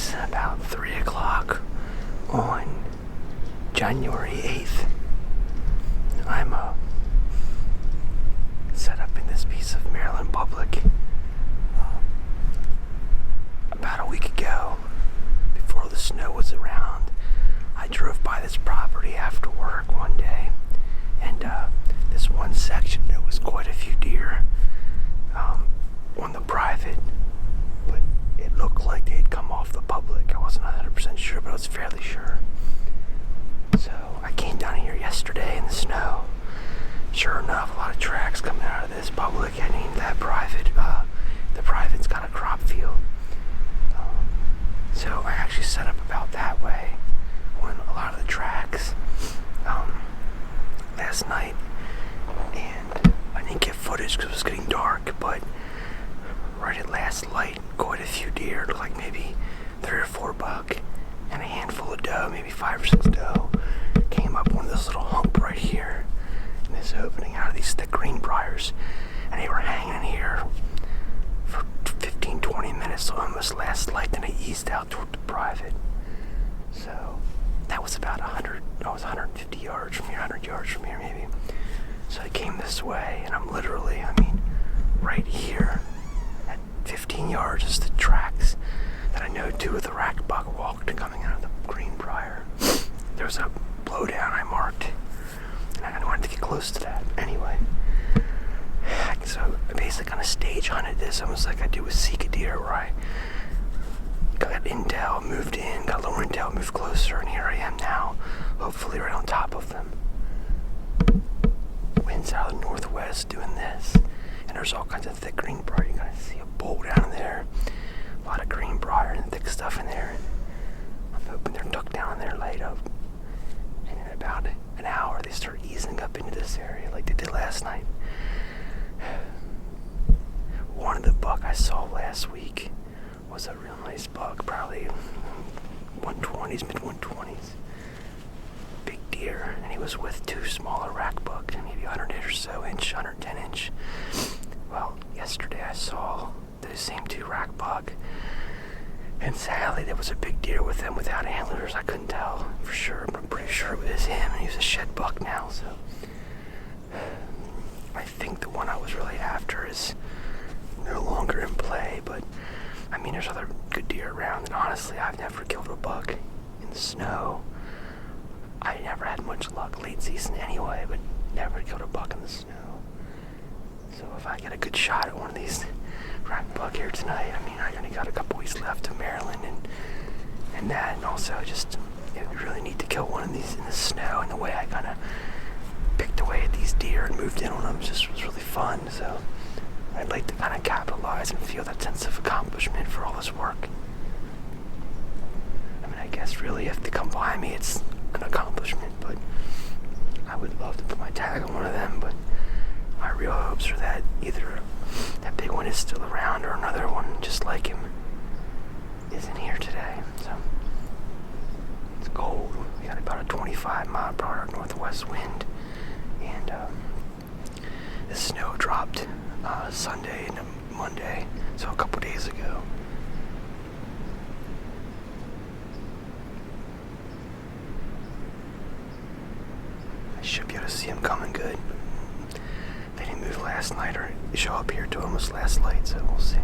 It's about 3 o'clock on January 8th. I'm set up in this piece of Maryland public about a week ago, before the snow was around. I drove by this property after work one day, and this one section, there was quite a few deer on the private, but it looked like they had come off the public. I wasn't 100% sure, but I was fairly sure. So I came down here yesterday in the snow. Sure enough, a lot of tracks coming out of this public heading into that private. The private's got a crop field. So I actually set up about that way on a lot of the tracks last night. And I didn't get footage because it was getting dark, but right at last light, quite a few deer, looked like maybe 3 or 4 buck, and a handful of doe, maybe 5 or 6 doe, came up one of this little hump right here in this opening out of these thick green briars, and they were hanging here for 15-20 minutes, so almost last light. Then they eased out toward the private. So that was about 150 yards from here, 100 yards from here maybe. So I came this way, and I'm literally, right here at 15 yards is the tracks that I know 2 of the rack buck walked coming out of the green briar. There was a blowdown I marked, and I wanted to get close to that. Anyway, so I basically kind of stage hunted this, almost like I do with Seek a Deer, where I got intel, moved in, got lower intel, moved closer, and here I am now, hopefully right on top of them. Winds out of the northwest doing this, and there's all kinds of thick green briar. You kind of see a bowl down there, a lot of green briar and thick stuff in there. I'm hoping they're tucked down there laid up, and in about an hour they start easing up into this area like they did last night. One of the buck I saw last week was a real nice buck, probably 120s, mid-120s. Big deer, and he was with 2 smaller rack bucks, maybe 108 or so inch, 110 inch. Well, yesterday I saw those same 2 rack buck, and sadly there was a big deer with them without antlers. I couldn't tell for sure, but I'm pretty sure it was him, and he was a shed buck now, so I think the one I was really after is no longer in play, but there's other good deer around, and honestly, I've never killed a buck in the snow. I never had much luck late season anyway, but never killed a buck in the snow. So if I get a good shot at one of these rack buck here tonight, I only got a couple weeks left to Maryland, and that, and also just, we really need to kill one of these in the snow, and the way I kind of picked away at these deer and moved in on them was really fun. So I'd like to kind of capitalize and feel that sense of accomplishment for all this work. I guess really if they come by me, it's an accomplishment, but I would love to put my tag on one of them, but my real hopes are that either that big one is still around or another one just like him isn't here today. So it's cold. We got about a 25 mile per hour northwest wind, and the snow dropped Sunday and Monday, so a couple days ago. I should be able to see him coming good. They didn't move last night or show up here to almost last light, so we'll see.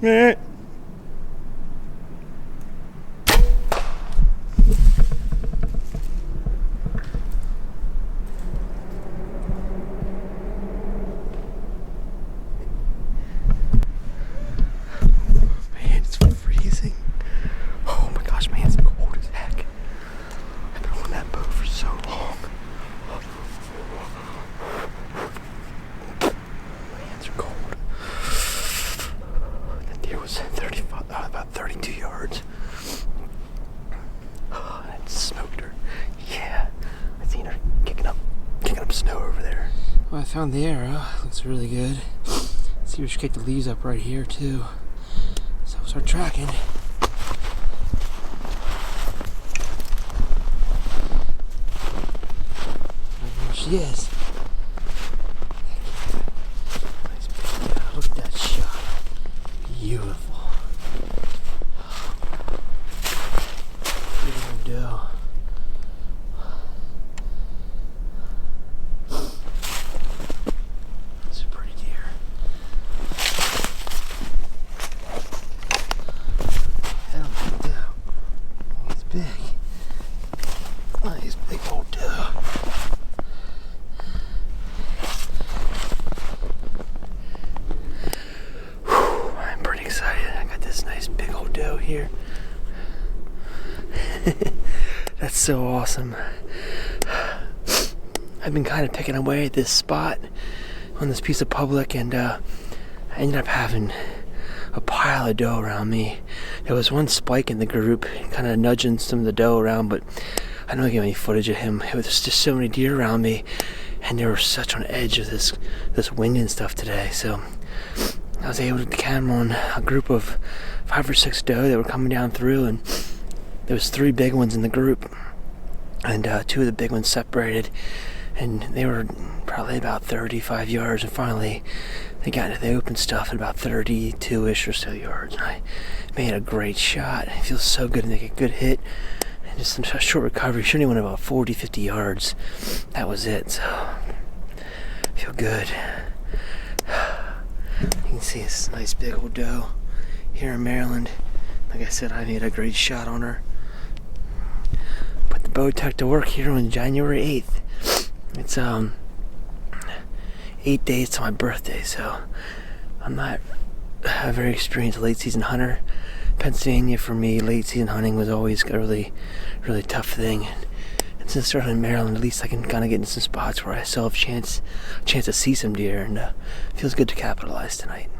It's freezing. Oh my gosh, my hands are cold as heck. I've been on that boat for so long. My hands are cold. That deer was about 32 yards. I smoked her. Yeah, I seen her kicking up snow over there. Well, I found the arrow. Looks really good. See, we should kick the leaves up right here too. So we'll start tracking. And there she is. Nice big cow. Look at that shot. Beautiful. Beautiful doe. That's a pretty deer. Hell doe. He's big. Nice big old doe. I'm pretty excited. I got this nice big old doe here. That's so awesome. I've been kind of picking away at this spot on this piece of public, and I ended up having a pile of doe around me. There was one spike in the group, kind of nudging some of the doe around, but I don't get any footage of him. It was just so many deer around me, and they were such on edge of this wind and stuff today. So I was able to camera on a group of 5 or 6 doe that were coming down through, and there was 3 big ones in the group, and 2 of the big ones separated, and they were probably about 35 yards, and finally they got into the open stuff at about 32-ish or so yards, and I made a great shot. It feels so good to make a good hit, and just a short recovery. Should only went about 40-50 yards. That was it, so I feel good. You can see this nice big old doe here in Maryland. Like I said, I made a great shot on her. Put the bow tech to work here on January 8th. It's 8 days to my birthday, so I'm not a very experienced late season hunter. Pennsylvania for me, late season hunting was always a really, really tough thing. And since starting in Maryland, at least I can kind of get into some spots where I still have a chance to see some deer, and it feels good to capitalize tonight.